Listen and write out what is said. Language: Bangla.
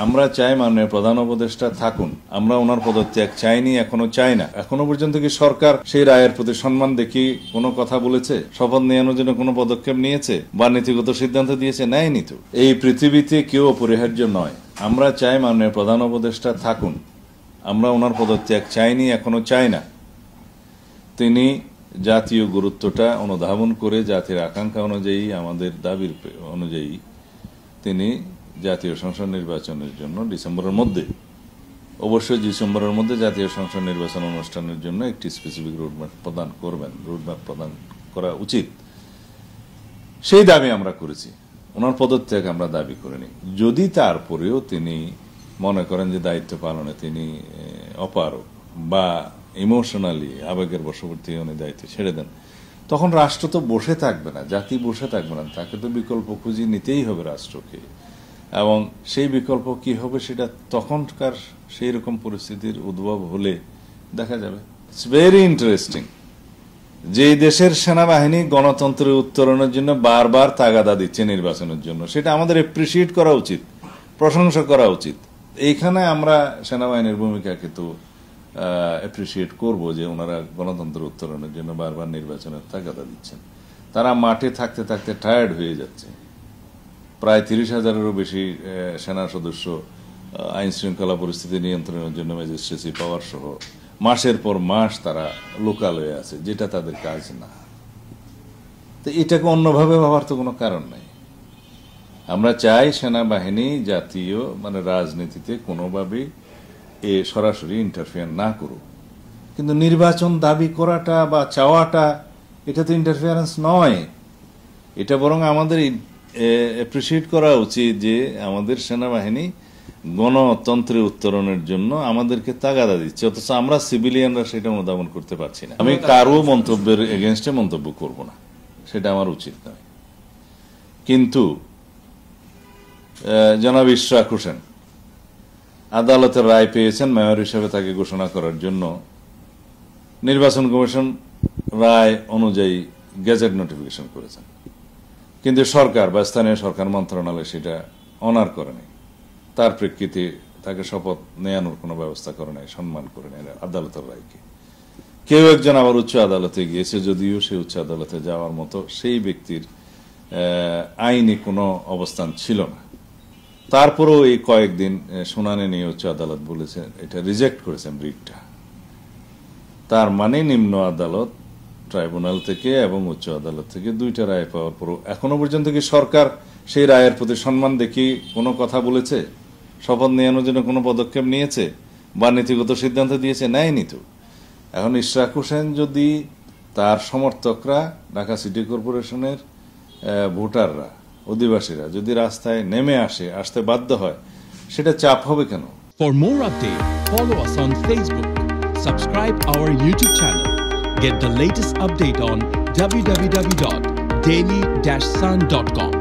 আমরা চাই মাননীয় প্রধান উপদেষ্টা থাকুন। আমরা ওনার পদত্যাগ চাইনি, এখনো চাই না। এখনো পর্যন্ত কি সরকার সেই রায়ের প্রতি সম্মান দেখি কোনো কথা বলেছে, শপথ নেওয়ানোর জন্য কোনো পদক্ষেপ নিয়েছে বা নীতিগত সিদ্ধান্ত দিয়েছে? নেয়নি তো। এই পৃথিবীতে কেউ অপরিহার্য নয়। আমরা চাই মাননীয় প্রধান উপদেষ্টা থাকুন। আমরা ওনার পদত্যাগ চাইনি, এখনো চাই না। তিনি জাতীয় গুরুত্বটা অনুধাবন করে জাতির আকাঙ্ক্ষা অনুযায়ী, আমাদের দাবির অনুযায়ী তিনি জাতীয় সংসদ নির্বাচনের জন্য ডিসেম্বরের মধ্যে, অবশ্যই ডিসেম্বরের মধ্যে জাতীয় সংসদ নির্বাচন অনুষ্ঠানের জন্য একটি স্পেসিফিক রোডম্যাপ প্রদান করবেন, রোডম্যাপ প্রদান করা উচিত। সেই দাবি আমরা করেছি, ওনার পদত্যাগ আমরা দাবি করিনি। যদি তারপরেও তিনি মনে করেন যে দায়িত্ব পালনে তিনি অপারগ বা ইমোশনালি আবেগের বশবর্তী উনি দায়িত্ব ছেড়ে দেন, তখন রাষ্ট্র তো বসে থাকবে না, জাতি বসে থাকবে না, তাকে তো বিকল্প খুঁজে নিতেই হবে রাষ্ট্রকে। এবং সেই বিকল্প কি হবে সেটা তখনকার সেই রকম পরিস্থিতির উদ্ভব হলে দেখা যাবে। ইটস ভেরি ইন্টারেস্টিং যে দেশের সেনাবাহিনী গণতন্ত্রের উত্তরণের জন্য বারবার তাগাদা দিচ্ছে নির্বাচনের জন্য, সেটা আমাদের এপ্রিসিয়েট করা উচিত, প্রশংসা করা উচিত। এইখানে আমরা সেনাবাহিনীর ভূমিকাকে তো অ্যাপ্রিসিয়েট করব যে ওনারা গণতন্ত্র উত্তরণের জন্য বারবার নির্বাচনের তাগাদা দিচ্ছেন। তারা মাঠে থাকতে থাকতে টায়ার্ড হয়ে যাচ্ছে। প্রায় 30,000-এরও বেশি সেনা সদস্য আইন শৃঙ্খলা পরিস্থিতি নিয়ন্ত্রণের জন্য ম্যাজিস্ট্রেসি পাওয়ার সহ মাসের পর মাস তারা লোকাল হয়ে আছে, যেটা তাদের কাজ না। তো এটাকে অন্যভাবে ভাবার তো কোনো কারণ নাই। আমরা চাই সেনাবাহিনী জাতীয় রাজনীতিতে কোনোভাবেই সরাসরি ইন্টারফেয়ার না করুক, কিন্তু নির্বাচন দাবি করাটা বা চাওয়াটা এটা তো ইন্টারফেয়ারেন্স নয়। এটা বরং আমাদের অ্যাপ্রিসিয়েট করা উচিত যে আমাদের সেনাবাহিনী গণতন্ত্রের উত্তরণের জন্য আমাদেরকে তাগাদা দিচ্ছে, অথচ আমরা সিভিলিয়ানরা সেটা অনুধাবন করতে পারছি না। আমি কারো মন্তব্যের এগেনস্টে মন্তব্য করব না, সেটা আমার উচিত নয়। কিন্তু জনাব ইশরাক হোসেন আদালতের রায় পেয়েছেন, মেয়র হিসেবে তাকে ঘোষণা করার জন্য নির্বাচন কমিশন রায় অনুযায়ী গেজেট নোটিফিকেশন করেছেন, কিন্তু সরকার বা স্থানীয় সরকার মন্ত্রণালয় সেটা অনার করেনি। তার প্রেক্ষিতে তাকে শপথ নেয়ানোর কোনো ব্যবস্থা করে নাই, সম্মান করে নেয় আদালতের রায়কে। কেউ একজন আবার উচ্চ আদালতে গিয়েছে, যদিও সে উচ্চ আদালতে যাওয়ার মতো সেই ব্যক্তির আইনি কোনো অবস্থান ছিল না। তারপরেও এই কয়েকদিন শুনানি নিয়ে উচ্চ আদালত বলেছে, এটা রিজেক্ট করেছেন রিটটা। তার মানে নিম্ন আদালত ট্রাইব্যুনাল থেকে এবং উচ্চ আদালত থেকে দুইটা রায় পাওয়ার পরও এখনো পর্যন্ত কি সরকার সেই রায়ের প্রতি সম্মান দেখি কোনো কথা বলেছে, শপথ নেওয়ানোর জন্য কোনো পদক্ষেপ নিয়েছে বা নীতিগত সিদ্ধান্ত দিয়েছে? নেয়নি তো। এখন ইশরাক হোসেন যদি তার সমর্থকরা, ঢাকা সিটি কর্পোরেশনের ভোটাররা, অধিবাসীরা যদি রাস্তায় নেমে আসতে বাধ্য হয়, সেটা চাপ হবে কেন? For more updates, follow us on Facebook, subscribe our YouTube channel, get the latest update on www.daily-sun.com.